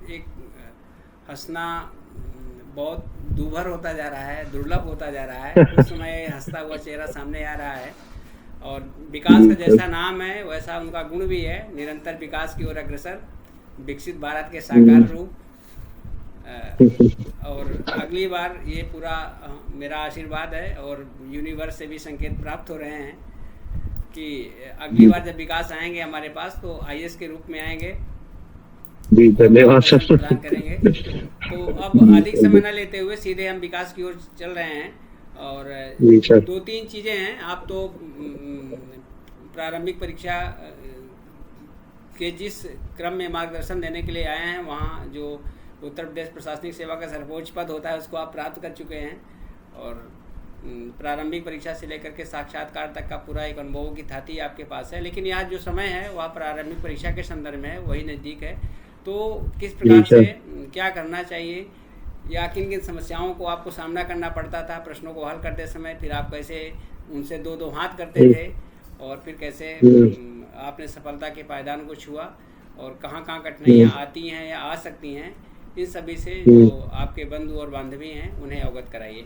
एक हंसना बहुत दूभर होता जा रहा है, दुर्लभ होता जा रहा है। उस समय हंसता हुआ चेहरा सामने आ रहा है। और विकास जी का सर। जैसा नाम है वैसा उनका गुण भी है, निरंतर विकास की ओर अग्रसर, विकसित भारत के साकार हम्म, रूप। और अगली बार ये पूरा मेरा आशीर्वाद है और यूनिवर्स से भी संकेत प्राप्त हो रहे हैं कि अगली जी बार जब विकास आएंगे हमारे पास तो आईएएस के रूप में आएंगे जी, और धन्यवाद मार्गदर्शन सर। प्रदान करेंगे। तो अब जी अधिक सर। समय न लेते हुए सीधे हम विकास की ओर चल रहे हैं। और जी सर। दो तीन चीज़ें हैं। आप तो प्रारंभिक परीक्षा के जिस क्रम में मार्गदर्शन देने के लिए आए हैं, वहाँ जो उत्तर प्रदेश प्रशासनिक सेवा का सर्वोच्च पद होता है उसको आप प्राप्त कर चुके हैं। और प्रारंभिक परीक्षा से लेकर के साक्षात्कार तक का पूरा एक अनुभवों की थाती आपके पास है। लेकिन यहाँ जो समय है वह प्रारंभिक परीक्षा के संदर्भ में है, वही नज़दीक है। तो किस जी प्रकार से सर। क्या करना चाहिए, या किन किन समस्याओं को आपको सामना करना पड़ता था प्रश्नों को हल करते समय, फिर आप कैसे उनसे दो दो हाथ करते जी। थे, और फिर कैसे जी। आपने सफलता के पायदान को छुआ, और कहाँ कहाँ जी। कठिनाइयाँ आती हैं या आ सकती हैं, इन सभी से जो जी। आपके बंधु और बांधवी हैं उन्हें अवगत कराइए।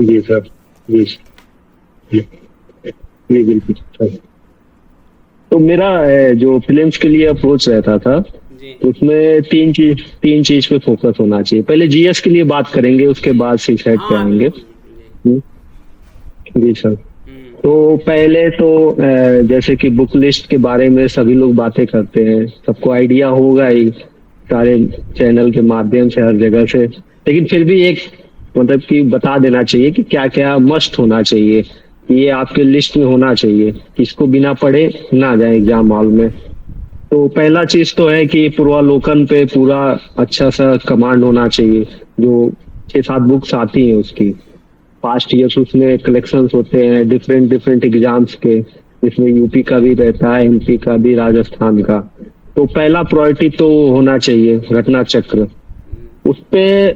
जी सर। जी। जी। जी बिल्कुल सर। तो मेरा जो फिल्म्स के लिए अप्रोच रहता था, जी तो उसमें तीन चीज पे फोकस होना चाहिए। पहले जीएस के लिए बात करेंगे, उसके जी। बाद सीसैट पे हाँ आएंगे। बिल्कुल बिल्कुल जी। हम्म, जी सर। हम्म। तो पहले तो जैसे कि बुक लिस्ट के बारे में सभी लोग बातें करते हैं, सबको आइडिया होगा ही सारे चैनल के माध्यम से, हर जगह से। लेकिन फिर भी एक मतलब कि बता देना चाहिए कि क्या क्या मस्ट होना चाहिए, कि ये आपके लिस्ट में होना चाहिए, कि इसको बिना पढ़े ना जाए एग्जाम हॉल में। तो पहला चीज तो है कि पूर्वालोकन पे पूरा अच्छा सा कमांड होना चाहिए। जो 6-7 बुक्स आती हैं उसकी, पास्ट ईयर्स उसमें कलेक्शंस होते हैं डिफरेंट डिफरेंट एग्जाम्स के, जिसमें यूपी का भी रहता है, एमपी का भी, राजस्थान का। तो पहला प्रायोरिटी तो होना चाहिए घटना चक्र। उस पे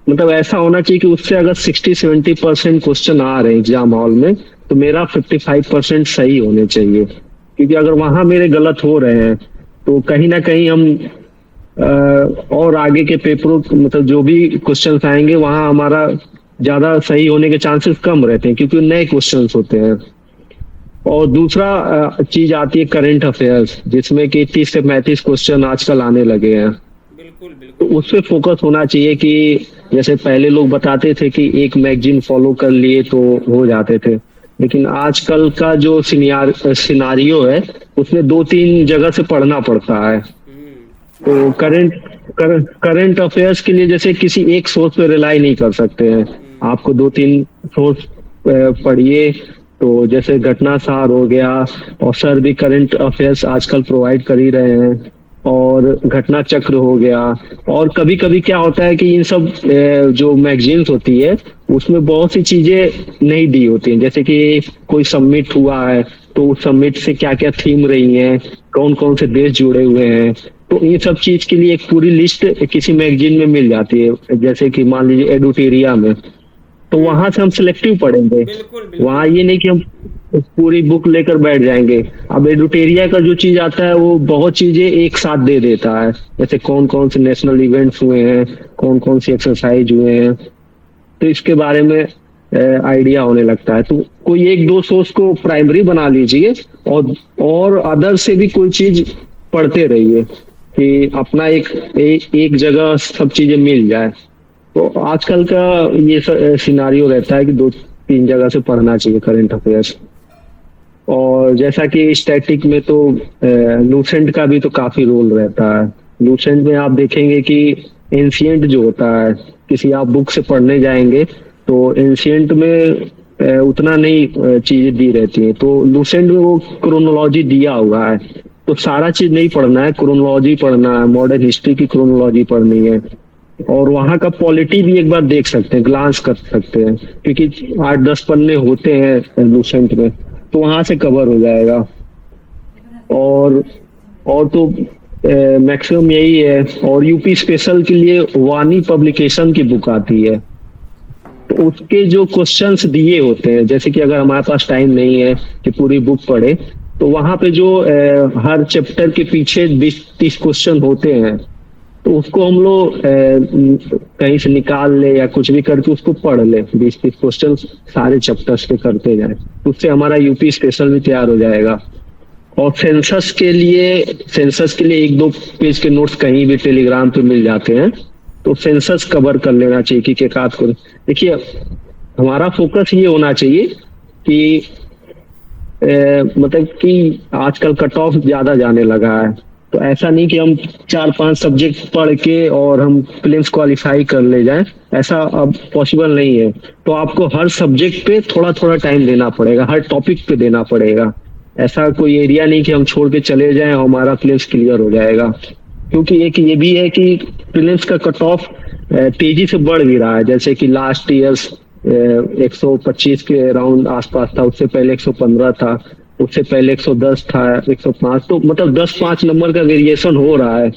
मतलब ऐसा होना चाहिए कि उससे अगर 60-70% क्वेश्चन आ रहे हैं एग्जाम हॉल में, तो मेरा 55% सही होने चाहिए। क्योंकि अगर वहां मेरे गलत हो रहे हैं, तो कहीं ना कहीं हम और आगे के पेपरों मतलब जो भी क्वेश्चंस आएंगे वहां हमारा ज्यादा सही होने के चांसेस कम रहते हैं, क्योंकि नए क्वेश्चंस होते हैं। और दूसरा चीज आती है करंट अफेयर्स, जिसमें कि 30 से 35 क्वेश्चन आजकल आने लगे हैं। बिल्कुल तो बिल्कुल। उस पे फोकस होना चाहिए कि जैसे पहले लोग बताते थे कि एक मैगजीन फॉलो कर लिए तो हो जाते थे, लेकिन आजकल का जो सिनारियो है, उसमें 2-3 जगह से पढ़ना पड़ता है। तो बिल्कुल। करंट अफेयर्स के लिए जैसे किसी एक सोर्स पे रिलाई नहीं कर सकते हैं, आपको 2-3 सोर्स पढ़िए। तो जैसे घटना सार हो गया, और सर भी करंट अफेयर्स आजकल प्रोवाइड कर ही रहे हैं, और घटना चक्र हो गया। और कभी कभी क्या होता है कि इन सब जो मैगजीन्स होती है, उसमें बहुत सी चीजें नहीं दी होती हैं। जैसे कि कोई सबमिट हुआ है, तो उस सबमिट से क्या क्या थीम रही है, कौन कौन से देश जुड़े हुए हैं। तो ये सब चीज के लिए एक पूरी लिस्ट किसी मैगजीन में मिल जाती है, जैसे कि मान लीजिए एडुटेरिया में। तो वहां से हम सिलेक्टिव पढ़ेंगे। बिल्कुल वहां बिल्कुल। ये नहीं कि हम पूरी बुक लेकर बैठ जाएंगे। अब एडुटेरिया का जो चीज आता है वो बहुत चीजें एक साथ दे देता है, जैसे कौन कौन से नेशनल इवेंट्स हुए हैं, कौन कौन सी एक्सरसाइज हुए हैं। तो इसके बारे में आइडिया होने लगता है। तो कोई एक दो सोर्स को प्राइमरी बना लीजिए, और अदर से भी कोई चीज पढ़ते रहिए, कि अपना एक जगह सब चीजें मिल जाए। तो आजकल का ये सिनारियो रहता है कि 2-3 जगह से पढ़ना चाहिए करंट अफेयर्स। और जैसा कि स्टैटिक में तो लूसेंट का भी तो काफी रोल रहता है। लूसेंट में आप देखेंगे कि एंशियंट जो होता है, किसी आप बुक से पढ़ने जाएंगे तो एंशियंट में उतना नहीं चीजें दी रहती हैं। तो लूसेंट में वो क्रोनोलॉजी दिया हुआ है, तो सारा चीज नहीं पढ़ना है, क्रोनोलॉजी पढ़ना है, मॉडर्न हिस्ट्री की क्रोनोलॉजी पढ़नी है। और वहां का पॉलिटी भी एक बार देख सकते हैं, ग्लांस कर सकते हैं, क्योंकि 8-10 पन्ने होते हैं लूसेंट में, तो वहां से कवर हो जाएगा। और और तो मैक्सिमम यही है। और यूपी स्पेशल के लिए वानी पब्लिकेशन की बुक आती है, तो उसके जो क्वेश्चंस दिए होते हैं, जैसे कि अगर हमारे पास टाइम नहीं है कि पूरी बुक पढ़े, तो वहां पे जो हर चैप्टर के पीछे 20-30 क्वेश्चन होते हैं, तो उसको हम लोग कहीं से निकाल ले या कुछ भी करके उसको पढ़ ले, 20-30 क्वेश्चन सारे चैप्टर्स के करते जाए, उससे हमारा यूपी स्पेशल भी तैयार हो जाएगा। और सेंसस के लिए 1-2 पेज के नोट्स कहीं भी टेलीग्राम पे मिल जाते हैं, तो सेंसस कवर कर लेना चाहिए कि एक आध को। देखिए हमारा फोकस ये होना चाहिए कि मतलब कि आजकल कट ऑफ ज्यादा जाने लगा है, तो ऐसा नहीं कि हम 4-5 सब्जेक्ट पढ़ के और हम प्रीलिम्स क्वालिफाई कर ले जाएं, ऐसा अब पॉसिबल नहीं है। तो आपको हर सब्जेक्ट पे थोड़ा थोड़ा टाइम देना पड़ेगा, हर टॉपिक पे देना पड़ेगा। ऐसा कोई एरिया नहीं कि हम छोड़ के चले जाएं और हमारा प्रीलिम्स क्लियर हो जाएगा। क्योंकि एक ये भी है कि प्रीलिम्स का कट ऑफ तेजी से बढ़ भी रहा है, जैसे कि लास्ट ईयर्स 125 के अराउंड आसपास था, उससे पहले 115 था, उससे पहले 110 था, 105, तो मतलब 10-5 नंबर का वेरिएशन हो रहा है।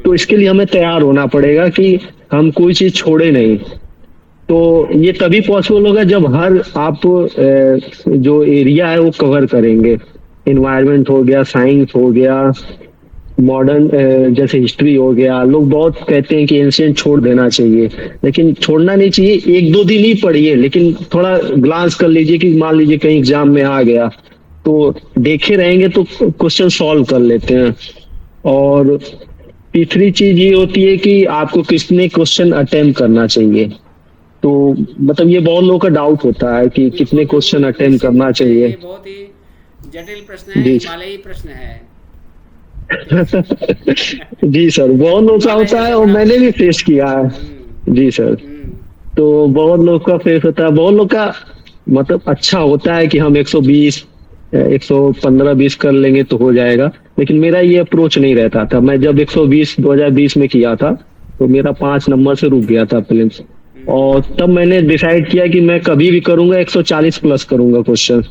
तो इसके लिए हमें तैयार होना पड़ेगा कि हम कोई चीज छोड़े नहीं। तो ये तभी पॉसिबल होगा जब हर आप जो एरिया है वो कवर करेंगे। इन्वायरमेंट हो गया, साइंस हो गया, मॉडर्न जैसे हिस्ट्री हो गया। लोग बहुत कहते हैं कि एंशिएंट छोड़ देना चाहिए, लेकिन छोड़ना नहीं चाहिए। 1-2 दिन ही पढ़िए, लेकिन थोड़ा ग्लांस कर लीजिए कि मान लीजिए कहीं एग्जाम में आ गया, तो देखे रहेंगे तो क्वेश्चन सॉल्व कर लेते हैं। और तीसरी चीज ये होती है कि आपको कितने क्वेश्चन अटेम्प्ट करना चाहिए। तो मतलब ये बहुत लोगों का डाउट होता है कि कितने क्वेश्चन अटेम्प्ट करना चाहिए। ये बहुत ही जटिल प्रश्न है, हिमालयी प्रश्न है। जी सर, बहुत लोग का होता है और मैंने भी फेस किया है। जी सर, तो बहुत लोग का फेस होता है। बहुत लोग का मतलब अच्छा होता है कि हम 120 115-20 कर लेंगे तो हो जाएगा, लेकिन मेरा ये अप्रोच नहीं रहता था। मैं जब 120 2020 में किया था तो मेरा 5 नंबर से रुक गया था प्रीलिम्स, और तब मैंने डिसाइड किया कि मैं कभी भी करूंगा 140 प्लस करूंगा क्वेश्चन।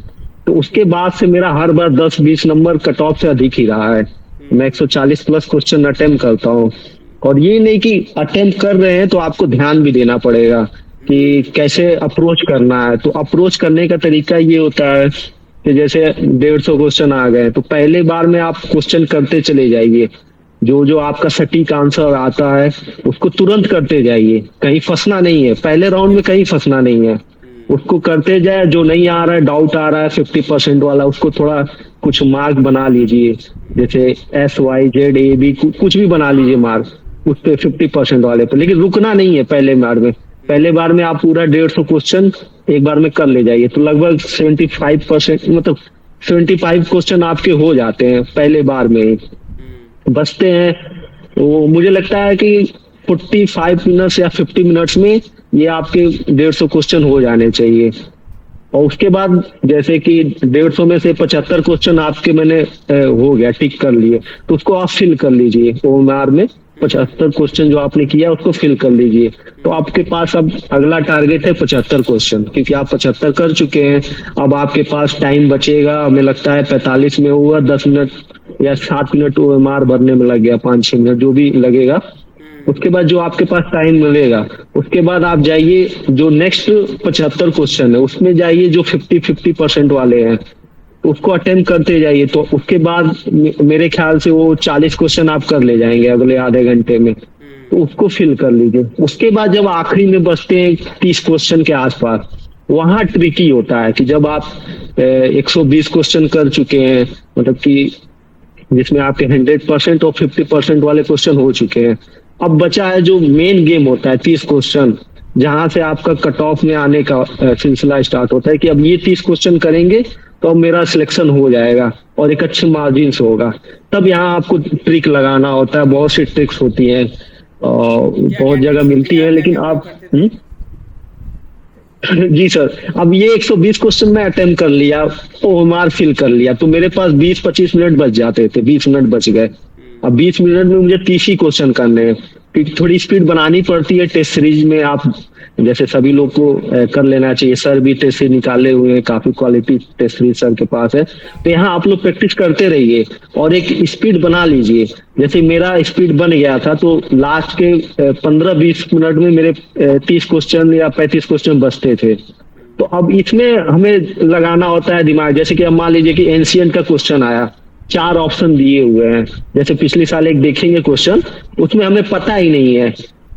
तो उसके बाद से मेरा हर बार 10-20 नंबर कट ऑफ से अधिक ही रहा है। मैं 140 प्लस क्वेश्चन अटेम्प्ट करता हूँ। और ये नहीं कि अटेम्प्ट कर रहे हैं तो आपको ध्यान भी देना पड़ेगा कि कैसे अप्रोच करना है। तो अप्रोच करने का तरीका ये होता है कि जैसे 150 क्वेश्चन आ गए तो पहले बार में आप क्वेश्चन करते चले जाइए। जो जो आपका सटीक आंसर आता है उसको तुरंत करते जाइए, कहीं फंसना नहीं है। पहले राउंड में कहीं फंसना नहीं है, उसको करते जाए। जो नहीं आ रहा है, डाउट आ रहा है 50% वाला, उसको थोड़ा कुछ मार्क बना लीजिए, जैसे SYZAB कुछ भी बना लीजिए मार्क उस पे 50% वाले पे। लेकिन रुकना नहीं है पहले बार में। पहले बार में आप पूरा 150 क्वेश्चन एक बार में कर ले जाइए, तो लगभग 75% मतलब 75 क्वेश्चन आपके हो जाते हैं पहले बार में ही। बचते हैं तो मुझे लगता है कि 45 मिनट्स या 50 मिनट्स में ये आपके 150 क्वेश्चन हो जाने चाहिए। और उसके बाद जैसे कि 150 में से 75 क्वेश्चन आपके मैंने हो गया, टिक कर लिए, तो उसको आप फिल कर लीजिए। OMR में 75 क्वेश्चन जो आपने किया उसको फिल कर लीजिए। तो आपके पास अब अगला टारगेट है 75 क्वेश्चन, क्योंकि आप 75 कर चुके हैं। अब आपके पास टाइम बचेगा, हमें लगता है 45 में हुआ, 10 मिनट या 7 मिनट OMR भरने में लग गया, 5-6 मिनट जो भी लगेगा। उसके बाद जो आपके पास टाइम मिलेगा, उसके बाद आप जाइए जो नेक्स्ट 75 क्वेश्चन है उसमें जाइए, जो 50% वाले हैं उसको अटेम्प्ट करते जाइए। तो उसके बाद मेरे ख्याल से वो 40 क्वेश्चन आप कर ले जाएंगे अगले आधे घंटे में, तो उसको फिल कर लीजिए। उसके बाद जब आखिरी में बचते हैं 30 क्वेश्चन के आसपास, वहां ट्रिकी होता है कि जब आप 120 क्वेश्चन कर चुके हैं, मतलब कि जिसमें आपके 100% और 50% वाले क्वेश्चन हो चुके हैं, अब बचा है जो मेन गेम होता है 30 क्वेश्चन, जहां से आपका कट ऑफ में आने का सिलसिला स्टार्ट होता है कि अब ये 30 क्वेश्चन करेंगे तो अब मेरा सिलेक्शन हो जाएगा और एक अच्छे मार्जिन से होगा। तब यहाँ आपको ट्रिक लगाना होता है, बहुत सी ट्रिक्स होती हैं और बहुत जगह मिलती है, लेकिन आप जी सर, अब ये 120 क्वेश्चन में अटेम्प्ट कर लिया, OMR फिल कर लिया, तो मेरे पास 20-25 मिनट बच जाते थे, 20 मिनट बच गए। अब 20 मिनट में मुझे 30 ही क्वेश्चन करने हैं, क्योंकि थोड़ी स्पीड बनानी पड़ती है टेस्ट सीरीज में। आप जैसे सभी लोग को कर लेना चाहिए, सर भी टेस्ट सीरीज निकाले हुए हैं, काफी क्वालिटी टेस्ट सीरीज सर के पास है। तो यहाँ आप लोग प्रैक्टिस करते रहिए और एक स्पीड बना लीजिए। जैसे मेरा स्पीड बन गया था, तो लास्ट के 15-20 मिनट में मेरे 30 क्वेश्चन या 35 क्वेश्चन बचते थे। तो अब इसमें हमें लगाना होता है दिमाग। जैसे कि अब मान लीजिए कि एंशिएंट का क्वेश्चन आया, 4 ऑप्शन दिए हुए हैं। जैसे पिछले साल एक देखेंगे क्वेश्चन, उसमें हमें पता ही नहीं है,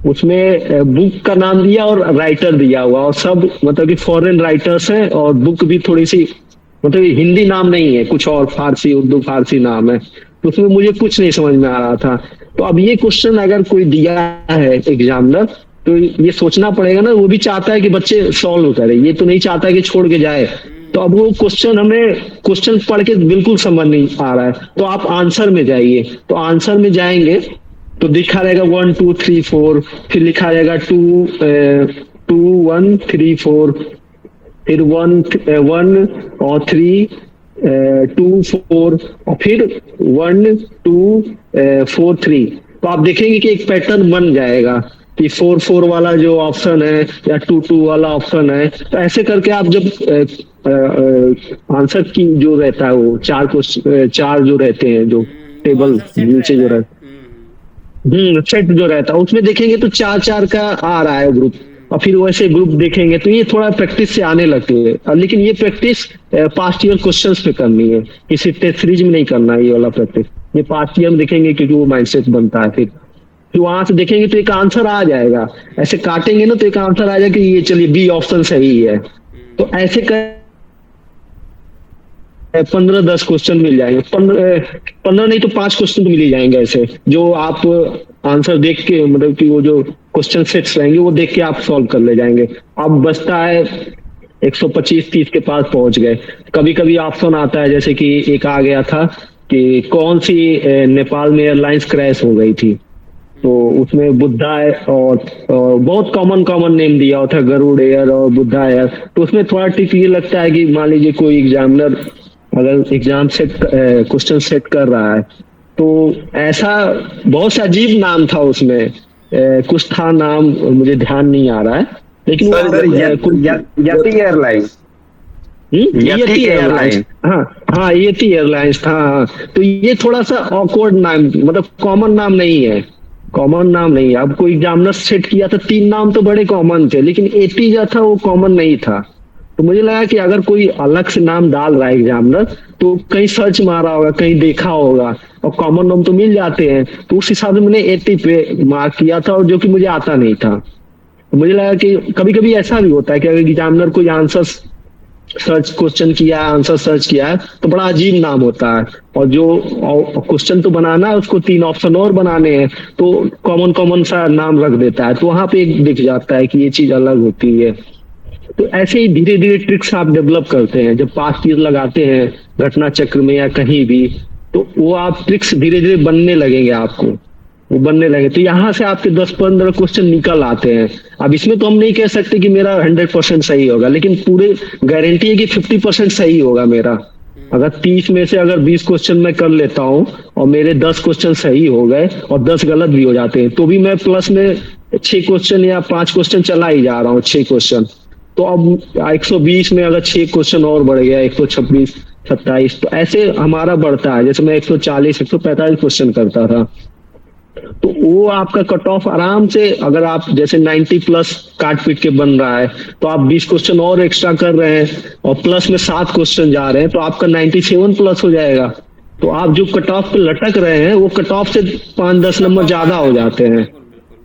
उसमें बुक का नाम दिया और राइटर दिया हुआ, और सब मतलब कि फॉरेन राइटर्स हैं, और बुक भी थोड़ी सी मतलब ये हिंदी नाम नहीं है, कुछ और फारसी उर्दू फारसी नाम है। तो उसमें मुझे कुछ नहीं समझ में आ रहा था। तो अब ये क्वेश्चन अगर कोई दिया है एग्जामिनर, तो ये सोचना पड़ेगा ना, वो भी चाहता है कि बच्चे सॉल्व करें, ये तो नहीं चाहता कि छोड़ के जाए। तो अब वो क्वेश्चन हमें क्वेश्चन पढ़ के बिल्कुल समझ नहीं आ रहा है, तो आप आंसर में जाइए। तो आंसर में जाएंगे तो दिखा रहेगा 1 2 3 4, फिर लिखा रहेगा 2 1 3 4, फिर 1 और 3 2 4, और फिर 1 2 4 3। तो आप देखेंगे कि एक पैटर्न बन जाएगा कि 4 4 वाला जो ऑप्शन है या 2 2 वाला ऑप्शन है। तो ऐसे करके आप जब आंसर की जो रहता है वो चार जो रहते हैं, जो वो टेबल आंसर सेट नीचे जो रहता है। रहता सेट जो रहता है, उसमें देखेंगे तो 4 4 का आ रहा है ग्रुप, और फिर वैसे ग्रुप देखेंगे तो ये थोड़ा प्रैक्टिस से आने लगते हैं। लेकिन ये प्रैक्टिस पास्ट ईयर क्वेश्चंस पे करनी है, किसी टेस्ट सीरीज में नहीं करना है ये वाला प्रैक्टिस। ये पास्ट ईयर में देखेंगे क्योंकि वो माइंडसेट बनता है। फिर वहां से देखेंगे तो एक आंसर आ जाएगा, ऐसे काटेंगे ना तो एक आंसर आ जाएगा कि ये चलिए बी ऑप्शन सही है। तो ऐसे कर 15 10 क्वेश्चन मिल जाएंगे, 15 नहीं तो 5 क्वेश्चन तो मिल ही जाएंगे ऐसे, जो आप आंसर देख के मतलब कि वो जो क्वेश्चन सेट्स रहेंगे वो देख के आप सॉल्व कर ले जाएंगे। अब बचता है 125 30 के पास पहुंच गए। कभी कभी ऑप्शन आता है, जैसे कि एक आ गया था कि कौन सी नेपाल में एयरलाइंस क्रैश हो गई थी, तो उसमें बुद्धा है और बहुत कॉमन कॉमन नेम दिया होता है, गरुड़ एयर और बुद्धा एयर। तो उसमें थोड़ा टिक ये लगता है कि मान लीजिए कोई एग्जामिनर अगर एग्जाम सेट क्वेश्चन सेट कर रहा है, तो ऐसा बहुत से अजीब नाम था उसमें, कुछ था नाम मुझे ध्यान नहीं आ रहा है, लेकिन वो अगर यति एयरलाइन, यति एयरलाइंस, हाँ हाँ यति एयरलाइंस था। हाँ, तो ये थोड़ा सा ऑकवर्ड नाम, मतलब कॉमन नाम नहीं है, कॉमन नाम नहीं है। अब कोई एग्जामिनर सेट किया था 3 नाम तो बड़े कॉमन थे, लेकिन एटी जो था वो कॉमन नहीं था। तो मुझे लगा कि अगर कोई अलग से नाम डाल रहा है एग्जामिनर, तो कहीं सर्च मारा होगा, कहीं देखा होगा, और कॉमन नाम तो मिल जाते हैं। तो उस हिसाब से मैंने 80 पे मार्क किया था, और जो कि मुझे आता नहीं था। तो मुझे लगा कि कभी कभी ऐसा भी होता है कि अगर एग्जामिनर कोई आंसर सर्च क्वेश्चन किया है, आंसर सर्च किया है, तो बड़ा अजीब नाम होता है, और जो क्वेश्चन तो बनाना है उसको 3 ऑप्शन और बनाने हैं, तो कॉमन कॉमन सा नाम रख देता है। तो वहां पे एक दिख जाता है कि ये चीज अलग होती है। तो ऐसे ही धीरे धीरे ट्रिक्स आप डेवलप करते हैं, जब पास्ट ईयर लगाते हैं घटना चक्र में या कहीं भी, तो वो आप ट्रिक्स धीरे धीरे बनने लगेंगे, आपको वो बनने लगे। तो यहाँ से आपके 10-15 क्वेश्चन निकल आते हैं। अब इसमें तो हम नहीं कह सकते कि मेरा 100% सही होगा, लेकिन पूरे गारंटी है कि 50% सही होगा मेरा। अगर 30 में से अगर 20 क्वेश्चन मैं कर लेता हूँ और मेरे 10 क्वेश्चन सही हो गए और 10 गलत भी हो जाते हैं, तो भी मैं प्लस में 6 क्वेश्चन या 5 क्वेश्चन चला ही जा रहा हूँ, 6 क्वेश्चन। तो अब 120 में अगर 6 क्वेश्चन और बढ़ गया, 126 27, तो ऐसे हमारा बढ़ता है। जैसे मैं 140 145 क्वेश्चन करता था, तो वो आपका कट ऑफ आराम से, अगर आप जैसे 90 प्लस काट पीट के बन रहा है, तो आप 20 क्वेश्चन और एक्स्ट्रा कर रहे हैं और प्लस में 7 क्वेश्चन जा रहे हैं, तो आपका 97 प्लस हो जाएगा। तो आप जो कट ऑफ पे लटक रहे हैं वो कट ऑफ से 5-10 नंबर ज्यादा हो जाते हैं।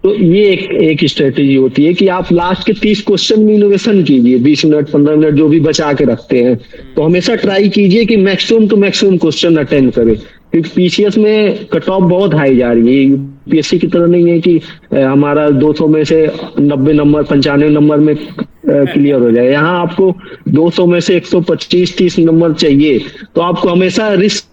तो ये एक स्ट्रेटेजी होती है कि आप लास्ट के 30 क्वेश्चन में इनोवेशन कीजिए, 20 मिनट 15 मिनट जो भी बचा के रखते हैं, तो हमेशा ट्राई कीजिए कि maximum to maximum question attend करें, क्योंकि पीसीएस में कट ऑफ बहुत हाई जा रही है। यूपीएससी की तरह नहीं है कि हमारा 200 में से 90 नंबर 95 नंबर में क्लियर हो जाए। यहाँ आपको 200 में से 125-30 नंबर चाहिए, तो आपको हमेशा रिस्क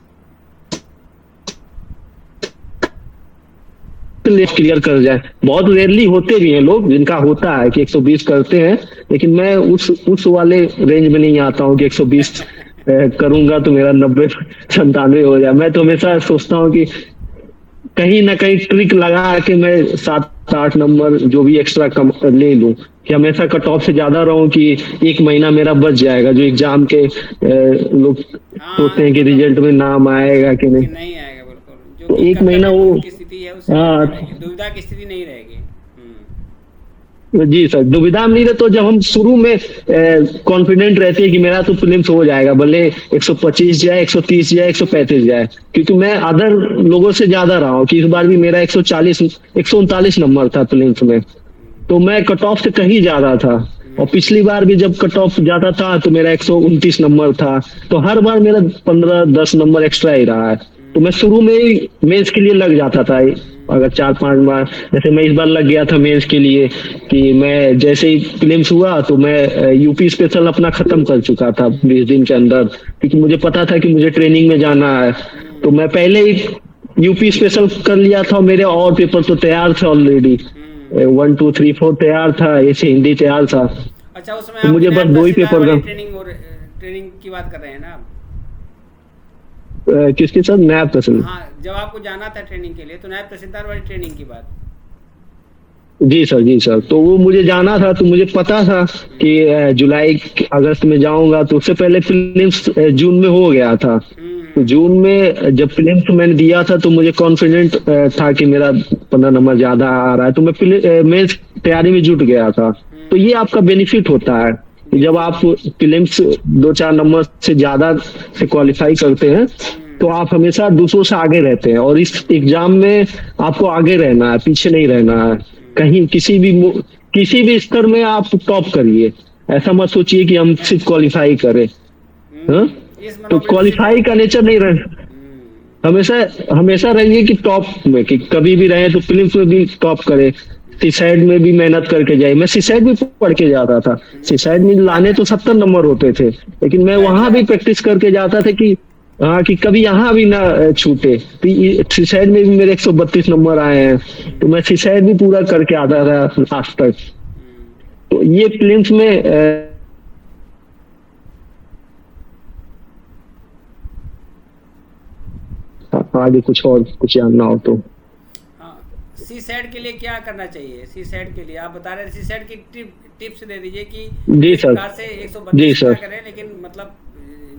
क्लियर कर जाए। बहुत रेयरली होते भी हैं लोग जिनका होता है कि 120 करते हैं, लेकिन मैं उस वाले रेंज में नहीं आता हूँ कि 120 करूंगा तो मेरा 90-97 हो जाए। मैं तो हमेशा सोचता हूँ कि कहीं ना कहीं ट्रिक लगा के मैं 7-8 नंबर जो भी एक्स्ट्रा कम ले लूं, कि हमेशा कट ऑफ से ज्यादा रहूं, कि 1 महीना मेरा बच जाएगा। जो एग्जाम के लोग सोचते हैं कि रिजल्ट में नाम आएगा कि नहीं आएगा, बिल्कुल। तो 1 महीना वो स्थिति है, दुविधा की स्थिति नहीं रहेगी। जी सर, दुविधा में नहीं रहे तो जब हम शुरू में कॉन्फिडेंट रहते हैं कि मेरा तो फिल्म्स हो जाएगा, भले 125 जाए, 130 जाए, 135 जाए, क्योंकि मैं अदर लोगों से ज्यादा रहा हूँ कि इस बार भी मेरा 140 139 नंबर था फिल्म्स में, तो मैं कट ऑफ से कहीं ज्यादा था। और पिछली बार भी जब कट ऑफ ज्यादा था तो मेरा 129 नंबर था, तो हर बार मेरा 15-10 नंबर एक्स्ट्रा ही रहा है। तो मैं शुरू में ही मेंस के लिए लग जाता था, अगर 4-5 बार, जैसे मैं इस बार लग गया था मेंस के लिए कि मैं जैसे ही फिल्म्स हुआ तो मैं यूपी स्पेशल अपना खत्म कर चुका था 20 दिन के अंदर, क्योंकि मुझे पता था कि मुझे ट्रेनिंग में जाना है। तो मैं पहले ही यूपी स्पेशल कर लिया था, मेरे और पेपर तो तैयार थे ऑलरेडी, 1 2 3 4 तैयार था, ऐसे हिंदी तैयार था। अच्छा, उसमें तो आप मुझे बस नायब 2 ही तहसीलदार पेपर वाली का ट्रेनिंग की बात कर रहे हैं ना आप? किसके साथ? नायब तहसील। हाँ, जब आपको जाना था ट्रेनिंग के लिए तो नायब तहसीलदार वाली ट्रेनिंग की बात। जी सर, जी सर, तो वो मुझे जाना था, तो मुझे पता था कि जुलाई अगस्त में जाऊंगा, तो उससे पहले फिल्म्स जून में हो गया था। तो जून में जब फिल्म्स मैंने दिया था तो मुझे कॉन्फिडेंट था कि मेरा 15 नंबर ज्यादा आ रहा है, तो मैं मेंस तैयारी में जुट गया था। तो ये आपका बेनिफिट होता है कि जब आप फिल्म्स 2-4 नंबर से ज्यादा से क्वालिफाई करते हैं तो आप हमेशा दूसरों से आगे रहते हैं, और इस एग्जाम में आपको आगे रहना है, पीछे नहीं रहना है। कहीं किसी भी स्तर में आप टॉप करिए, ऐसा मत सोचिए कि हम सिर्फ क्वालिफाई करें। हाँ? इस तो मनोवृत्ति क्वालिफाई का नेचर नहीं रहे, हमेशा हमेशा रहिए कि टॉप में, कि कभी भी रहे तो फिल्म्स में भी टॉप करे, सीसाइड में भी मेहनत करके जाए। मैं सीसाइड भी पढ़ के जाता था, सीसाइड में लाने तो 70 नंबर होते थे, लेकिन मैं वहां भी प्रैक्टिस करके जाता था कि हाँ, कि कभी यहाँ भी ना छूटे। सीसाइड में भी मेरे 132 नंबर आए हैं, तो मैं सीसाइड भी पूरा करके आता था लास्ट तक। तो ये फिल्म्स में आगे कुछ जानना हो तो। सी सेट के लिए क्या करना चाहिए? सी सेट के लिए आप बता रहे हैं, सी सेट की टिप्स दे दीजिए कि जी इस सर, प्रकार से जी 132 सर, ना करें, लेकिन मतलब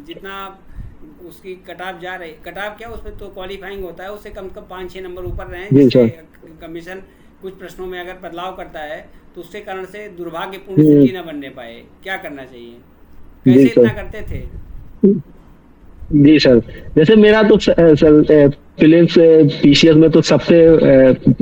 जितना उसकी कटाव जा रही, कटाव क्या उसमें तो क्वालिफाइंग होता है, उससे कम से कम 5-6 नंबर ऊपर रहें, जी जिससे सर, कमीशन कुछ प्रश्नों में अगर बदलाव करता है तो उसके कारण से दुर्भाग्यपूर्ण स्थिति न बनने पाए। क्या करना चाहिए? जी कैसे सर, इतना करते थे? जी सर, जैसे मेरा तो सर फिल्म्स पीसीएस में तो सबसे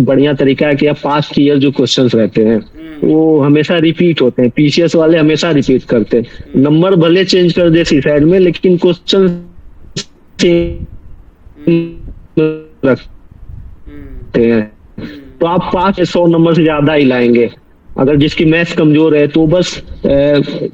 बढ़िया तरीका है कि आप पास्ट ईयर जो क्वेश्चंस रहते हैं वो हमेशा रिपीट होते हैं, पीसीएस वाले हमेशा रिपीट करते हैं। नंबर भले चेंज कर दे सी साइड में, लेकिन क्वेश्चन रखते हैं, तो आप 500 नंबर से ज्यादा ही लाएंगे। अगर जिसकी मैथ्स कमजोर है तो बस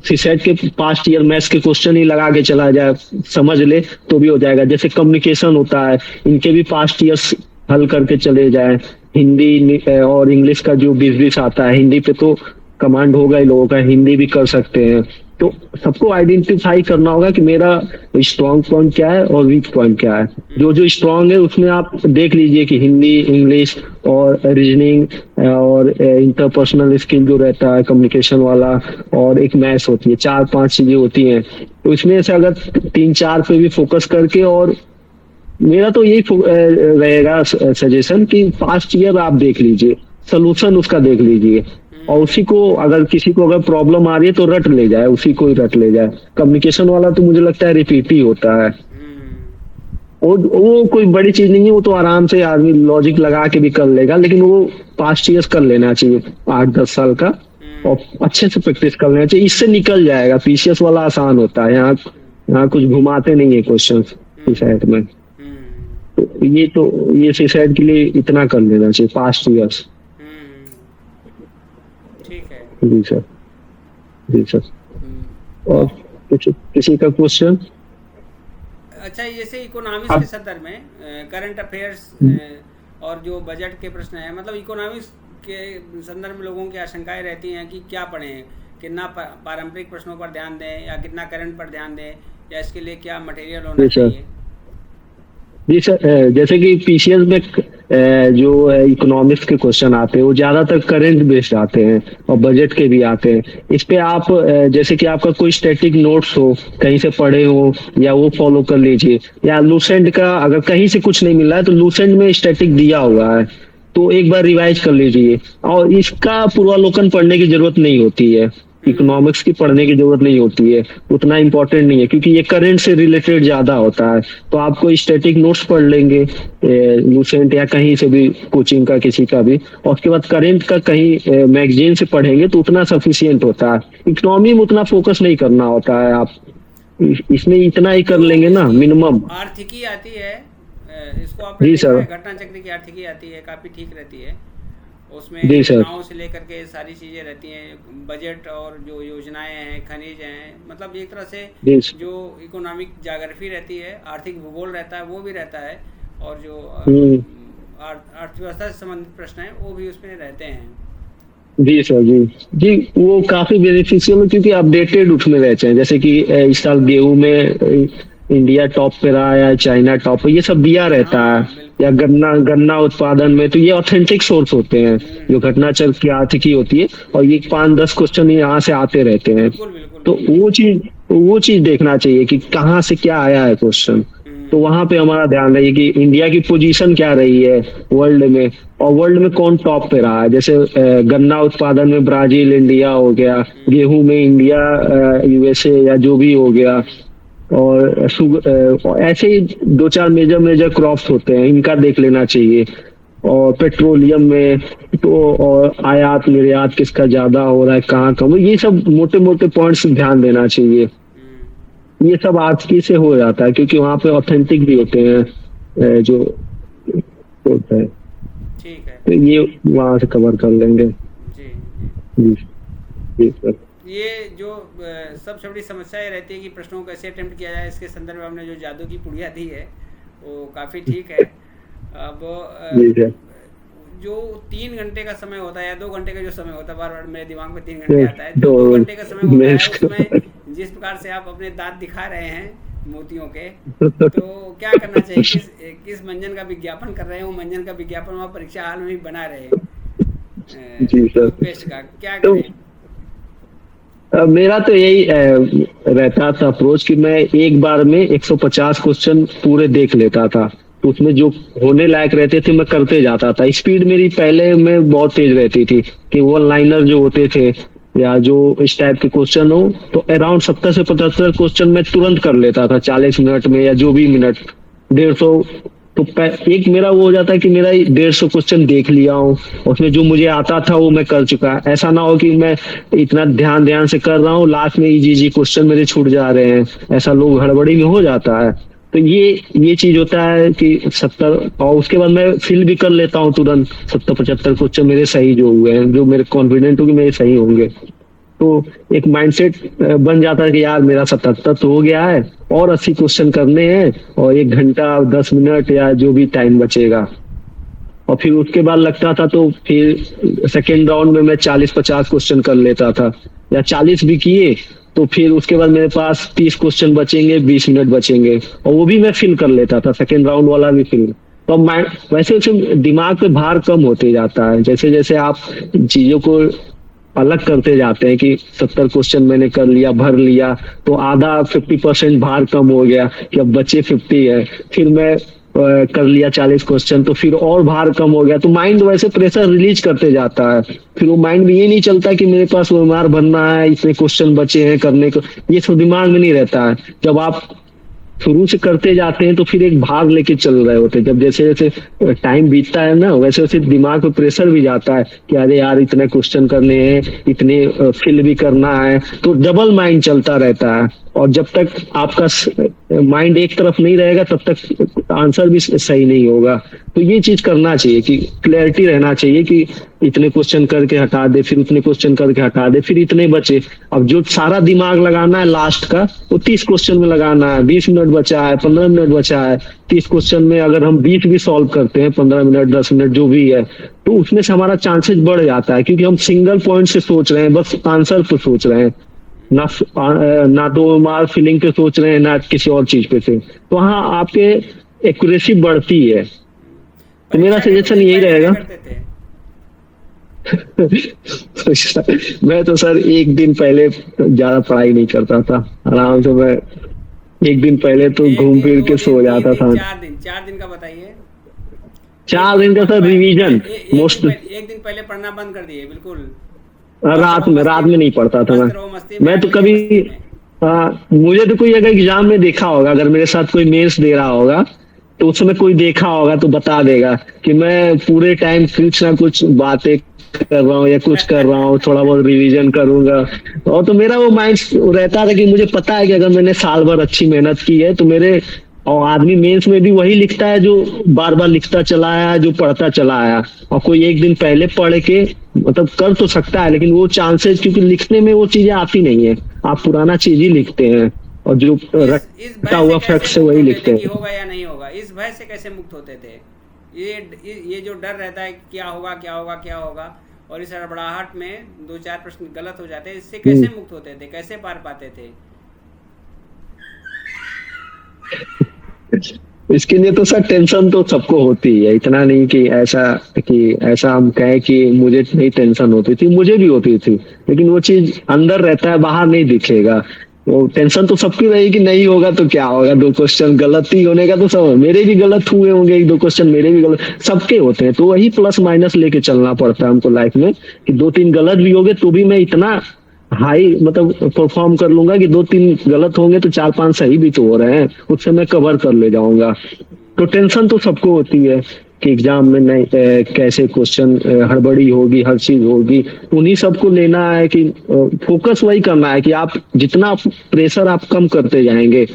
सीसेट के पास्ट ईयर मैथ्स के क्वेश्चन ही लगा के चला जाए, समझ ले तो भी हो जाएगा। जैसे कम्युनिकेशन होता है, इनके भी पास्ट ईयर्स हल करके चले जाए। हिंदी और इंग्लिश का जो 20-20 आता है, हिंदी पे तो कमांड होगा ही लोगों का, हिंदी भी कर सकते हैं। तो सबको आइडेंटिफाई करना होगा कि मेरा स्ट्रॉन्ग पॉइंट क्या है और वीक पॉइंट क्या है। जो जो स्ट्रॉन्ग है उसमें आप देख लीजिए कि हिंदी, इंग्लिश और रीजनिंग और इंटरपर्सनल स्किल जो रहता है कम्युनिकेशन वाला, और एक मैथ्स होती है, 4-5 चीजें होती हैं। तो इसमें से अगर 3-4 पे भी फोकस करके, और मेरा तो यही रहेगा सजेशन कि पास्ट ईयर आप देख लीजिए, सोल्यूशन उसका देख लीजिए, और उसी को अगर किसी को अगर प्रॉब्लम आ रही है तो रट ले जाए, उसी को ही रट ले जाए। कम्युनिकेशन वाला तो मुझे लगता है रिपीट ही होता है, वो कोई बड़ी चीज नहीं है, वो तो आराम से आदमी लॉजिक लगा के भी कर लेगा, लेकिन वो पास्ट ईयर्स कर लेना चाहिए 8-10 साल का, और अच्छे से प्रैक्टिस कर लेना चाहिए, इससे निकल जाएगा। पीसीएस वाला आसान होता है, यहाँ कुछ घुमाते नहीं है क्वेश्चन सीसाइड में। तो ये सीसाइड के लिए इतना कर लेना चाहिए, पास्ट ईयर्स। ठीक है जी सर, जी सर। और किसी का क्वेश्चन? अच्छा, जैसे इकोनॉमिक्स के संदर्भ में करंट अफेयर्स और जो बजट के प्रश्न है, मतलब इकोनॉमिक्स के संदर्भ में लोगों की आशंकाएं रहती हैं कि क्या पढ़ें, कितना पारंपरिक प्रश्नों पर ध्यान दें या कितना करंट पर ध्यान दें, या इसके लिए क्या मटेरियल होना चाहिए? जी सर, जैसे कि पीसीएस में जो इकोनॉमिक्स के क्वेश्चन आते हैं वो ज्यादातर करंट बेस्ड आते हैं, और बजट के भी आते हैं। इस पे आप जैसे कि आपका कोई स्टैटिक नोट्स हो, कहीं से पढ़े हो, या वो फॉलो कर लीजिए, या लूसेंट का अगर कहीं से कुछ नहीं मिल रहा है तो लूसेंट में स्टैटिक दिया हुआ है, तो एक बार रिवाइज कर लीजिए। और इसका पूर्वावलोकन पढ़ने की जरूरत नहीं होती है, इकोनॉमिक्स की पढ़ने की जरूरत नहीं होती है, उतना इम्पोर्टेंट नहीं है, क्योंकि ये करंट से रिलेटेड ज्यादा होता है। तो आपको स्टैटिक नोट्स पढ़ लेंगे लूसेंट या कहीं से भी, कोचिंग का किसी का भी, और उसके बाद करंट का कहीं मैगजीन से पढ़ेंगे तो उतना सफिशियंट होता है। इकोनॉमी में उतना फोकस नहीं करना होता है, आप इसमें इतना ही कर लेंगे ना मिनिमम। आर्थिकी आती है, इसको आपने जी देखा सर। है, घटना चक्र की आर्थिकी आती है, काफ़ी ठीक रहती है। उसमें जी सर। योजनाओं से लेकर के सारी चीज़ें रहती हैं, बजट और जो योजनाएं हैं, खनिज हैं, मतलब एक तरह से जी सर। जो इकोनॉमिक ज्योग्राफी रहती है, आर्थिक भूगोल रहता है, वो भी रहता है। और जो हम्म। अर्थव्यवस्था से संबंधित प्रश्न हैं वो भी उसमें रहते हैं। जी सर। जी जी, वो काफी बेनिफिशियल है क्योंकि अपडेटेड उसमें रहते हैं। जैसे कि इस साल गेहूं में इंडिया टॉप पे रहा या चाइना टॉप पे, ये सब दिया रहता हाँ है। बिल्कुल। या गन्ना गन्ना उत्पादन में तो ये ऑथेंटिक सोर्स होते हैं, जो घटनाचक्र की आर्थिकी होती है, और ये 5-10 क्वेश्चन यहाँ से आते रहते हैं। बिल्कुल बिल्कुल तो बिल्कुल। वो चीज देखना चाहिए कि कहाँ से क्या आया है क्वेश्चन। तो वहां पे हमारा ध्यान रहे कि इंडिया की पोजीशन क्या रही है वर्ल्ड में, और वर्ल्ड में कौन टॉप पे रहा है। जैसे गन्ना उत्पादन में ब्राजील इंडिया हो गया, गेहूं में इंडिया यूएसए या जो भी हो गया, और ऐसे ही 2-4 मेजर क्रॉप्स होते हैं, इनका देख लेना चाहिए। और पेट्रोलियम में तो, और आयात निर्यात किसका ज्यादा हो रहा है, कहाँ कम, ये सब मोटे मोटे पॉइंट्स ध्यान देना चाहिए। ये सब आर्थिकी से हो जाता है क्योंकि वहाँ पे ऑथेंटिक भी होते हैं जो होता है। ठीक है। तो ये वहाँ से कवर कर लेंगे। जी जी जी सर। ये जो सबसे बड़ी समस्या ये रहती है कि प्रश्नों को कैसे अटेम्प्ट किया जाए, इसके संदर्भ में हमने जो जादू की पुड़िया दी है वो काफ़ी ठीक है। अब जी सर। जो 3 घंटे का समय होता है या 2 घंटे का जो समय होता है, बार बार मेरे दिमाग में 3 घंटे आता है, जो 2 घंटे का समय होता है उसमें जिस प्रकार से आप अपने दांत दिखा रहे हैं मोतियों के, तो क्या करना चाहिए, किस मंजन का विज्ञापन कर रहे हैं, वो मंजन का विज्ञापन वहाँ परीक्षा हाल में भी बना रहे हैं जी सर। टूथपेस्ट का, क्या तो करें? मेरा तो यही रहता था अप्रोच कि मैं एक बार में 150 क्वेश्चन पूरे देख लेता था। तो उसमें जो होने लायक रहते थे मैं करते जाता था। स्पीड मेरी पहले में बहुत तेज रहती थी कि वन लाइनर जो होते थे या जो इस टाइप के क्वेश्चन हो, तो अराउंड 70 से 75 क्वेश्चन मैं तुरंत कर लेता था 40 मिनट में, या जो भी मिनट 150। तो एक मेरा वो हो जाता है कि मेरा 150 क्वेश्चन देख लिया हूँ, उसमें जो मुझे आता था वो मैं कर चुका। ऐसा ना हो कि मैं इतना ध्यान से कर रहा हूँ, लास्ट में इजी क्वेश्चन मेरे छूट जा रहे हैं, ऐसा लोग हड़बड़ी में हो जाता है। तो ये चीज होता है कि 70, और उसके बाद मैं फिल भी कर लेता हूँ तुरंत 70-75 क्वेश्चन मेरे सही जो हुए हैं, जो मेरे कॉन्फिडेंट हो कि मेरे सही होंगे। तो एक माइंडसेट बन जाता है कि यार मेरा 77 तो हो गया है, और 80 क्वेश्चन करने हैं, और 1 घंटा 10 मिनट या जो भी टाइम बचेगा। और फिर उसके बाद लगता था तो फिर सेकेंड राउंड में मैं 40-50 क्वेश्चन कर लेता था, या 40 भी किए तो फिर उसके बाद मेरे पास 30 क्वेश्चन बचेंगे, 20 मिनट बचेंगे, और वो भी मैं फिल कर लेता था, सेकेंड राउंड वाला भी फिल। तो वैसे वैसे दिमाग पे भार कम होते जाता है, जैसे जैसे आप चीजों को अलग करते जाते हैं कि 70 क्वेश्चन मैंने कर लिया, भर लिया, तो आधा 50% भार कम हो गया कि अब बचे 50 है। फिर मैं कर लिया 40 क्वेश्चन, तो फिर और भार कम हो गया। तो माइंड वैसे प्रेशर रिलीज करते जाता है। फिर वो माइंड में ये नहीं चलता कि मेरे पास ओएमआर भरना है, इतने क्वेश्चन बचे हैं करने को, ये सब दिमाग में नहीं रहता है। जब आप शुरू से करते जाते हैं तो फिर एक भार लेके चल रहे होते हैं। जब जैसे जैसे टाइम बीतता है ना, वैसे वैसे दिमाग पे प्रेशर भी जाता है कि अरे यार इतने क्वेश्चन करने हैं, इतने फिल भी करना है, तो डबल माइंड चलता रहता है। और जब तक आपका माइंड एक तरफ नहीं रहेगा तब तक आंसर भी सही नहीं होगा। तो ये चीज करना चाहिए कि क्लैरिटी रहना चाहिए कि इतने क्वेश्चन करके हटा दे, फिर उतने क्वेश्चन करके हटा दे, फिर इतने बचे। अब जो सारा दिमाग लगाना है लास्ट का, वो 30 क्वेश्चन में लगाना है। 20 मिनट बचा है, 15 मिनट बचा है, 30 क्वेश्चन में अगर हम 20 भी सॉल्व करते हैं, 15 मिनट 10 मिनट जो भी है, तो उसमें से हमारा चांसेस बढ़ जाता है, क्योंकि हम सिंगल पॉइंट से सोच रहे हैं, बस आंसर पे सोच रहे हैं, ना तो मार फीलिंग पे सोच रहे हैं, ना किसी और चीज पे से। तो हाँ, आपके एक्यूरेसी बढ़ती है। तो मेरा सजेशन यही रहेगा। मैं तो सर एक दिन पहले ज्यादा पढ़ाई नहीं करता था, आराम से मैं एक दिन पहले तो घूम फिर के सो जाता था। 4 दिन का बताइए। 4 दिन का सर रिवीजन मोस्ट। एक दिन पहले पढ़ना बंद कर दिए बिल्कुल। रात में नहीं पढ़ता था मस्त रहो मस्ती में, मैं तो आदमी कभी। मस्ती में। मुझे तो कोई अगर एग्जाम में देखा होगा, अगर मेरे साथ कोई मेंस दे रहा होगा तो उस समय कोई देखा होगा तो बता देगा कि मैं पूरे टाइम कुछ ना कुछ बातें कर रहा हूँ या कुछ कर रहा हूँ, थोड़ा बहुत रिवीजन करूंगा। और तो मेरा वो माइंड रहता था कि मुझे पता है कि अगर मैंने साल भर अच्छी मेहनत की है तो मेरे। और आदमी मेंस में भी वही लिखता है जो बार बार लिखता चला आया, जो पढ़ता चला आया। और कोई एक दिन पहले पढ़ के मतलब कर तो सकता है, लेकिन वो चांसेस, क्योंकि लिखने में वो चीजें आती नहीं है, आप पुराना चीज ही लिखते हैं और जो इस रटा भय हुआ से फैक्ट कैसे से मुक्त वही होते लिखते थे कि हैं। होगा या नहीं होगा? इस भय से कैसे मुक्त होते थे? ये जो डर रहता है क्या होगा क्या होगा क्या होगा, और इस हड़बड़ाहट में 2-4 प्रश्न गलत हो जाते हैं, इससे कैसे मुक्त होते थे, कैसे पार पाते थे? इसके लिए तो सर टेंशन तो सबको होती है, इतना नहीं कि ऐसा हम कहें कि मुझे नहीं टेंशन होती थी, मुझे भी होती थी, लेकिन वो चीज अंदर रहता है, बाहर नहीं दिखेगा। वो टेंशन तो सबकी रहेगी कि नहीं होगा तो क्या होगा, 2 क्वेश्चन गलत ही होने का तो सब, मेरे भी गलत हुए होंगे, 1-2 क्वेश्चन मेरे भी गलत, सबके होते हैं। तो वही प्लस माइनस लेके चलना पड़ता है हमको लाइफ में, कि 2-3 गलत भी होंगे तो भी मैं इतना हाई मतलब परफॉर्म कर लूंगा कि 2-3 गलत होंगे तो 4-5 सही भी तो हो रहे हैं, उससे मैं कवर कर ले जाऊंगा। तो टेंशन तो सबको होती है कि एग्जाम में नहीं कैसे क्वेश्चन हड़बड़ी होगी, हर चीज होगी। उन्हीं सबको लेना है कि फोकस वही करना है कि आप जितना प्रेशर आप कम करते जाएंगे।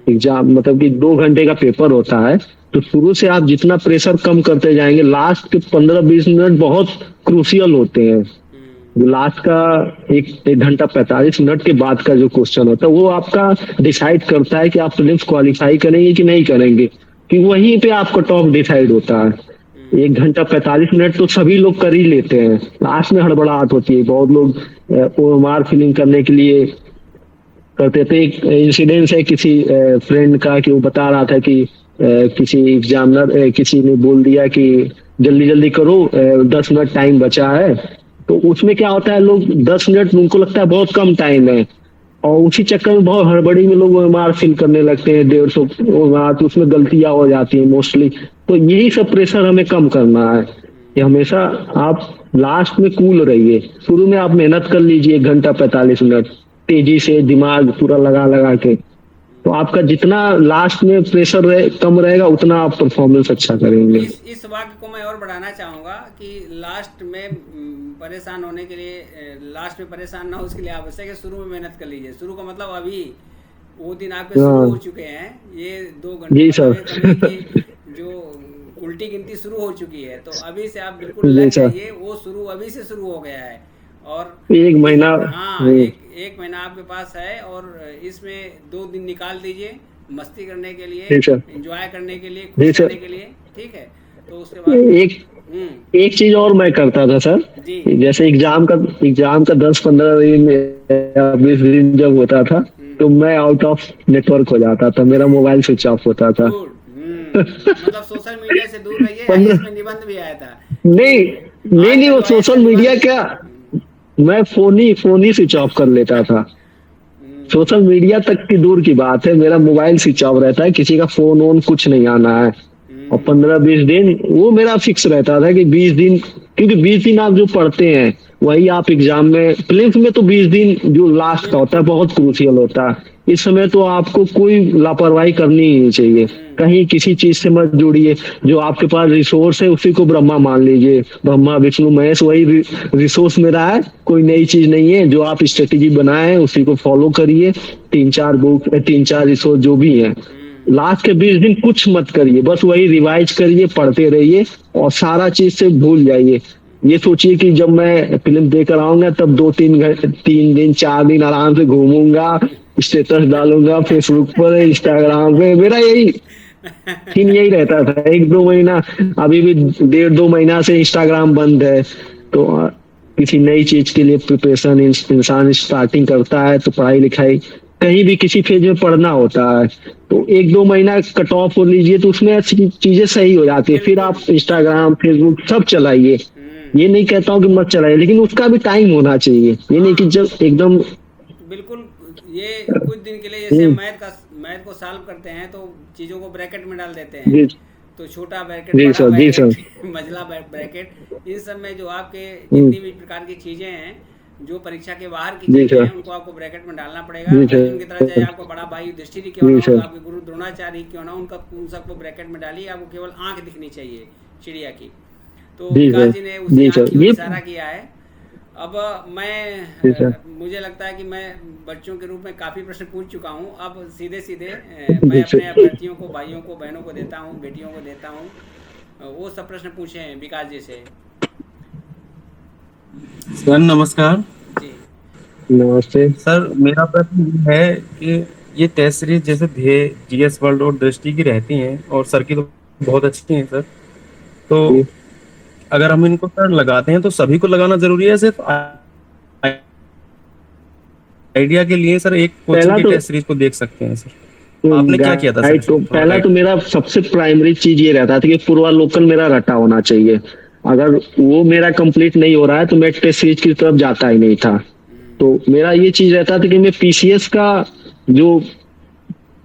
एग्जाम मतलब कि 2 घंटे का पेपर होता है, तो शुरू से आप जितना प्रेशर कम करते जाएंगे, लास्ट के 15-20 मिनट बहुत क्रूशियल होते हैं। लास्ट का 1 घंटा 45 मिनट के बाद का जो क्वेश्चन होता है वो आपका डिसाइड करता है कि आप प्रीलिम्स क्वालिफाई करेंगे कि नहीं करेंगे, कि वहीं पे आपका टॉप डिसाइड होता है। 1 घंटा 45 मिनट तो सभी लोग कर ही लेते हैं, लास्ट में हड़बड़ाहट होती है। बहुत लोग ओएमआर फिलिंग करने के लिए करते थे। एक इंसिडेंस है किसी फ्रेंड का कि वो बता रहा था कि किसी एग्जामिनर किसी ने बोल दिया कि जल्दी जल्दी करो, 10 मिनट टाइम बचा है। तो उसमें क्या होता है, लोग 10 मिनट उनको लगता है बहुत कम टाइम है, और उसी चक्कर में बहुत हड़बड़ी में लोग ओएमआर फिल करने लगते हैं 150 ओएमआर, तो उसमें गलतियां हो जाती हैं मोस्टली। तो यही सब प्रेशर हमें कम करना है कि हमेशा आप लास्ट में कूल रहिए। शुरू में आप मेहनत कर लीजिए 1 घंटा 45 मिनट तेजी से, दिमाग पूरा लगा लगा के, तो आपका जितना लास्ट में प्रेशर कम रहेगा उतना आप परफॉर्मेंस अच्छा करेंगे। इस वाक्य को मैं और बढ़ाना चाहूँगा कि लास्ट में परेशान होने के लिए, लास्ट में परेशान ना हो उसके लिए आवश्यक है शुरू में मेहनत कर लीजिए। शुरू का मतलब अभी वो दिन आपके शुरू हो चुके हैं, ये 2 घंटे जी सर की जो उल्टी गिनती शुरू हो चुकी है, तो अभी से आप बिल्कुल लग जाइए, वो शुरू अभी से शुरू हो गया है। और 1 महीना, हाँ, एक महीना आपके पास है, और इसमें 2 दिन निकाल दीजिए मस्ती करने के लिए, एंजॉय करने के लिए, खुश रहने के लिए, ठीक है? तो उसके बाद एक चीज और मैं करता था सर, जैसे एग्जाम का 10-15 दिन या 20 दिन जब होता था तो मैं आउट ऑफ नेटवर्क हो जाता था, मेरा मोबाइल स्विच ऑफ होता था। मतलब सोशल मीडिया से दूर रहिए। इसमें निबंध भी आया था। नहीं वो सोशल मीडिया क्या, मैं फोन ही स्विच ऑफ कर लेता था। सोशल मीडिया तक की दूर की बात है, मेरा मोबाइल स्विच ऑफ रहता है, किसी का फोन वोन कुछ नहीं आना है। और 15-20 दिन वो मेरा फिक्स रहता था कि 20 दिन, क्योंकि 20 दिन आप जो पढ़ते हैं वही आप एग्जाम में, प्रीलिम्स में तो 20 दिन जो लास्ट का होता है बहुत क्रूशियल होता है। इस समय तो आपको कोई लापरवाही करनी ही नहीं चाहिए, कहीं किसी चीज से मत जुड़िए। जो आपके पास रिसोर्स है उसी को ब्रह्मा मान लीजिए, ब्रह्मा विष्णु महेश वही रिसोर्स मेरा है, कोई नई चीज नहीं है। जो आप स्ट्रेटेजी बनाए उसी को फॉलो करिए, 3-4 बुक 3-4 रिसोर्स जो भी है। लास्ट के 20 दिन कुछ मत करिए, बस वही रिवाइज करिए, पढ़ते रहिए और सारा चीज से भूल जाइए। ये सोचिए कि जब मैं फिल्म देकर आऊंगा तब 3 दिन 4 दिन आराम से घूमूंगा, स्टेटस डालूंगा फेसबुक पर, इंस्टाग्राम पे, मेरा यही रहता था। 1-2 महीना, अभी भी 1.5-2 महीना से इंस्टाग्राम बंद है। तो किसी नई चीज के लिए प्रिपरेशन इंसान स्टार्टिंग करता है तो पढ़ाई लिखाई कहीं भी किसी फेज में पढ़ना होता है, तो 1-2 महीना कट ऑफ हो लीजिए तो उसमें चीजें सही हो जाती है। फिर आप इंस्टाग्राम फेसबुक सब चलाइए, ये नहीं कहता हूँ कि मत चलाइए, लेकिन उसका भी टाइम होना चाहिए। ये नहीं कि जब एकदम बिल्कुल, ये कुछ दिन के लिए, जैसे मैथ को सॉल्व करते हैं तो चीजों को ब्रैकेट में डाल देते हैं, तो छोटा ब्रैकेट, जी बड़ा सर, जी सर। ब्रैकेट, मंझला ब्रैकेट, इन सब में जो आपके जितनी भी प्रकार की चीज़ें हैं, जो परीक्षा के बाहर की जी चीज़ें सर, हैं, उनको आपको ब्रैकेट में डालना पड़ेगा। जी अर्जुन की तरह चाहे सर, आपका बड़ा भाई युधिष्ठिर क्यों जी ना हो, सर, आपके गुरु द्रोणाचार्य क्यों ना हो, उन सबको ब्रैकेट में डालिए। आपको केवल आँख दिखनी चाहिए चिड़िया की। तो जी विकास सर, जी ने उसी जी आँख सर, की ओर ये इशारा किया है। अब जी सर, मुझे लगता है कि मैं बच्चों के रूप में काफ़ी प्रश्न पूछ चुका हूँ। अब सीधे सीधे मैं जी अपने सर। अभ्यर्थियों को, भाइयों को, बहनों को देता हूँ, बेटियों को देता हूँ। वो सब प्रश्न पूछे हैं विकास जी से। सर नमस्कार। जी नमस्ते। सर मेरा प्रश्न ये है कि ये टेस्ट सीरीज जैसे ध्येय, जीएस वर्ल्ड और दृष्टि की रहती हैं और सर की तो बहुत अच्छी हैं सर, तो जी। अगर हम इनको सर लगाते हैं तो सभी को लगाना जरूरी है, सिर्फ आइडिया के लिए सर एक कोचिंग पहला की तो टेस्ट सीरीज को देख सकते हैं सर? आपने क्या किया था सर गाइड, तो इसमें थोड़ा पहला गाइड? तो मेरा सबसे प्राइमरी चीज ये रहता था कि पूर्वालोकन मेरा रटा होना चाहिए। अगर वो मेरा कंप्लीट नहीं हो रहा है तो मैं टेस्ट सीरीज की तरफ जाता ही नहीं था। तो मेरा ये चीज रहता था कि मैं पीसीएस का जो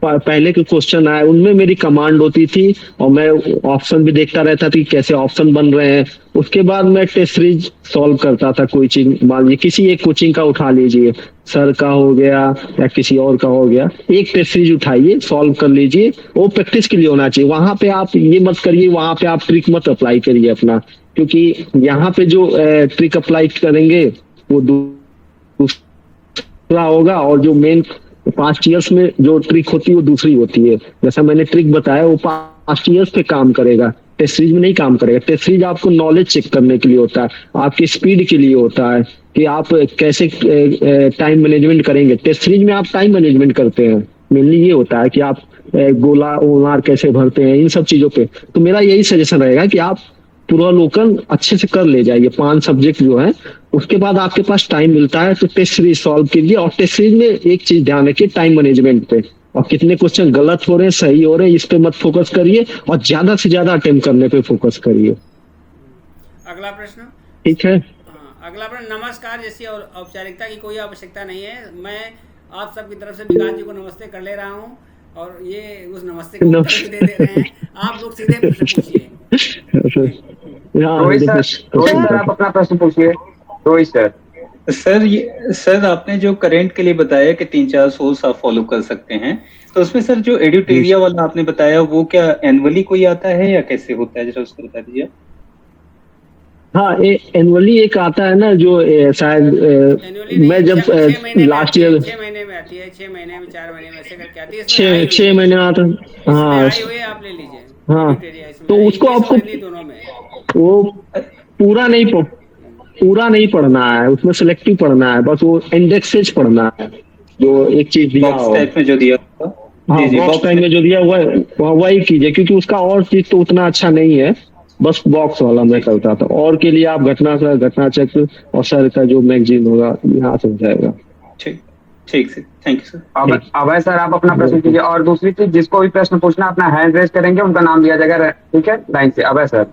पहले के क्वेश्चन आए उनमें मेरी कमांड होती थी और मैं ऑप्शन भी देखता रहता था कि कैसे ऑप्शन बन रहे हैं। उसके बाद मैं टेस्ट सीरीज सॉल्व करता था। कोई चीज मान लीजिए किसी एक कोचिंग का उठा लीजिए, सर का हो गया या किसी और का हो गया, एक टेस्ट सीरीज उठाइए, सॉल्व कर लीजिए। वो प्रैक्टिस के लिए होना चाहिए। वहां पे आप ये मत करिए, वहां पे आप ट्रिक मत अप्लाई करिए अपना, क्योंकि यहाँ पे जो ट्रिक अप्लाई करेंगे वो दूसरा होगा और जो मेन 5 ईयर्स में जो ट्रिक होती है वो दूसरी होती है। जैसा मैंने ट्रिक बताया वो 5 ईयर्स पे काम करेगा, टेस्ट सीरीज में नहीं काम करेगा। टेस्ट सीरीज आपको नॉलेज चेक करने के लिए होता है, आपकी स्पीड के लिए होता है कि आप कैसे टाइम मैनेजमेंट करेंगे। टेस्ट सीरीज में आप टाइम मैनेजमेंट करते हैं, मेनली ये होता है कि आप गोला ओलार कैसे भरते हैं, इन सब चीजों पे। तो मेरा यही सजेशन रहेगा कि आप पूर्वालोकन अच्छे से कर ले जाइए, 5 सब्जेक्ट जो है। उसके बाद आपके पास टाइम मिलता है तो टेस्ट सीरीज सॉल्व कीजिए। और टेस्ट सीरीज में एक चीज ध्यान रखिए, टाइम मैनेजमेंट पे, और कितने क्वेश्चन गलत हो रहे हैं सही हो रहे हैं इस पे मत फोकस करिए, और ज्यादा से ज्यादा अटेम्प्ट करने पे फोकस करिए। अगला प्रश्न। ठीक है। हाँ, अगला प्रश्न। नमस्कार जैसी औपचारिकता की कोई आवश्यकता नहीं है। मैं आप सबकी तरफ से विकास जी को नमस्ते कर ले रहा हूँ और ये उस नमस्ते को उत्तर भी दे रहे हैं। आप लोग सीधे प्रश्न पूछिए। रोहित सर आप अपना प्रश्न पूछिए। रोहित सर। सर आपने जो करंट के लिए बताया कि 3-4 सोर्स आप फॉलो कर सकते हैं, तो उसमें सर जो एड्यूटेरिया वाला आपने बताया वो क्या एनुअली कोई आता है या कैसे होता है, जरा उसको बता दीजिए। हाँ, एनुअली एक आता है ना जो शायद मैं जब लास्ट ईयर 6 महीने में आती है, 6 महीने में, 4 महीने में, ऐसे करके आती है। 6 महीने में आता है। हाँ आई हुई है, आप ले लीजिए। हाँ, तो उसको आपको दोनों में वो पूरा नहीं पढ़ना है, उसमें सिलेक्टिव पढ़ना है, बस वो इंडेक्सेज पढ़ना है जो एक चीज दिया बॉक्स टाइप में जो दिया होगा। हाँ, बॉक्स टाइप में जो दिया हुआ है वही कीजिए, क्योंकि उसका और चीज तो उतना अच्छा नहीं है। बस बॉक्स वाला मैं करता था, और के लिए आप घटना चक्र और सर का जो मैगजीन होगा यहाँ से हो जाएगा। ठीक sir, thank you sir. Abhay sir आप अपना प्रश्न कीजिए। और दूसरी चीज, जिसको भी प्रश्न पूछना अपना हैंड रेज करेंगे, उनका नाम दिया जाएगा। ठीक है, लाइन से। अभय सर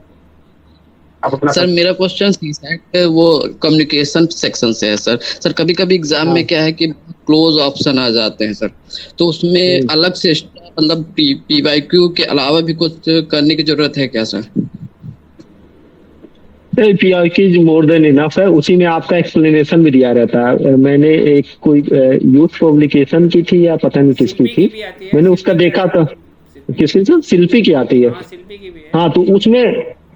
आप अपना। सर मेरा क्वेश्चन सीसैट वो कम्युनिकेशन सेक्शन से है सर। सर कभी कभी एग्जाम में क्या है कि क्लोज ऑप्शन आ जाते हैं सर, तो उसमें अलग से मतलब पीवाईक्यू के अलावा भी कुछ करने की जरूरत है क्या sir? PIQ more than enough है, उसी में आपका एक्सप्लेनेशन भी दिया रहता है। मैंने एक कोई यूथ पब्लिकेशन की थी या पता नहीं किसकी थी, मैंने उसका देखा था। किसी से शिल्पी की आती है। हाँ, तो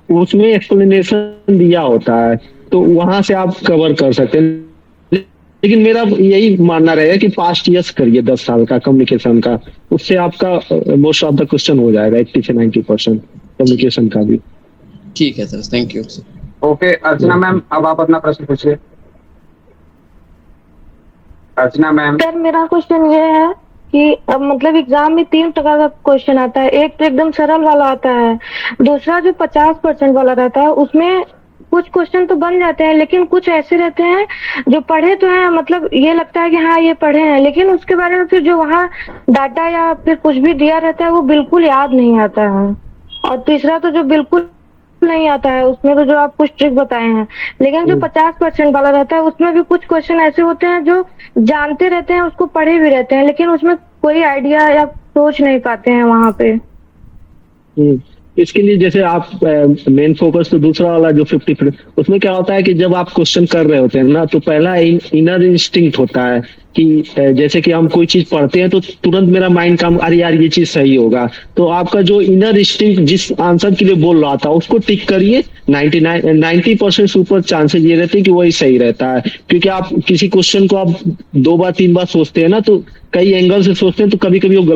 उसमें एक्सप्लेनेशन दिया होता है, तो वहां से आप कवर कर सकते हैं। लेकिन मेरा यही मानना रहेगा कि पास्ट ईयर्स करिए 10 साल का कम्युनिकेशन का, उससे आपका मोस्ट ऑफ द क्वेश्चन हो जाएगा 80 से 90% कम्युनिकेशन का भी। ठीक है sir, thank you sir. Okay, Archana ma'am अब आप अपना प्रश्न पूछिए। अर्चना मैम। सर मेरा क्वेश्चन ये है कि अब मतलब एग्जाम में 3 प्रकार का क्वेश्चन आता है। एक तो एकदम सरल वाला आता है, दूसरा जो 50% वाला रहता है उसमें कुछ क्वेश्चन तो बन जाते हैं, लेकिन कुछ ऐसे रहते हैं जो पढ़े तो हैं, मतलब ये लगता है कि हाँ ये पढ़े हैं, लेकिन उसके बारे में फिर जो वहाँ डाटा या फिर कुछ भी दिया रहता है वो बिल्कुल याद नहीं आता है। और तीसरा तो जो बिल्कुल नहीं आता है, उसमें तो जो आप कुछ ट्रिक बताए हैं, लेकिन जो 50% वाला रहता है उसमें भी कुछ क्वेश्चन ऐसे होते हैं जो जानते रहते हैं, उसको पढ़े भी रहते हैं, लेकिन उसमें कोई आइडिया या सोच नहीं पाते हैं वहां पे। इसके लिए जैसे आप मेन फोकस तो दूसरा वाला जो 50 उसमें क्या होता है कि जब आप क्वेश्चन कर रहे होते हैं ना, तो पहला इनर इंस्टिंक्ट होता है कि जैसे कि हम कोई चीज पढ़ते हैं तो तुरंत मेरा माइंड काम, अरे यार ये चीज सही होगा, तो आपका जो इनर इंस्टिंक्ट जिस आंसर के लिए बोल रहा था उसको टिक करिए। 90% से ऊपर चांसेस ये रहते हैं कि वही सही रहता है, क्योंकि आप किसी क्वेश्चन को आप 2 बार 3 बार सोचते हैं ना, तो कई एंगल से सोचते हैं, तो कभी कभी वो गलत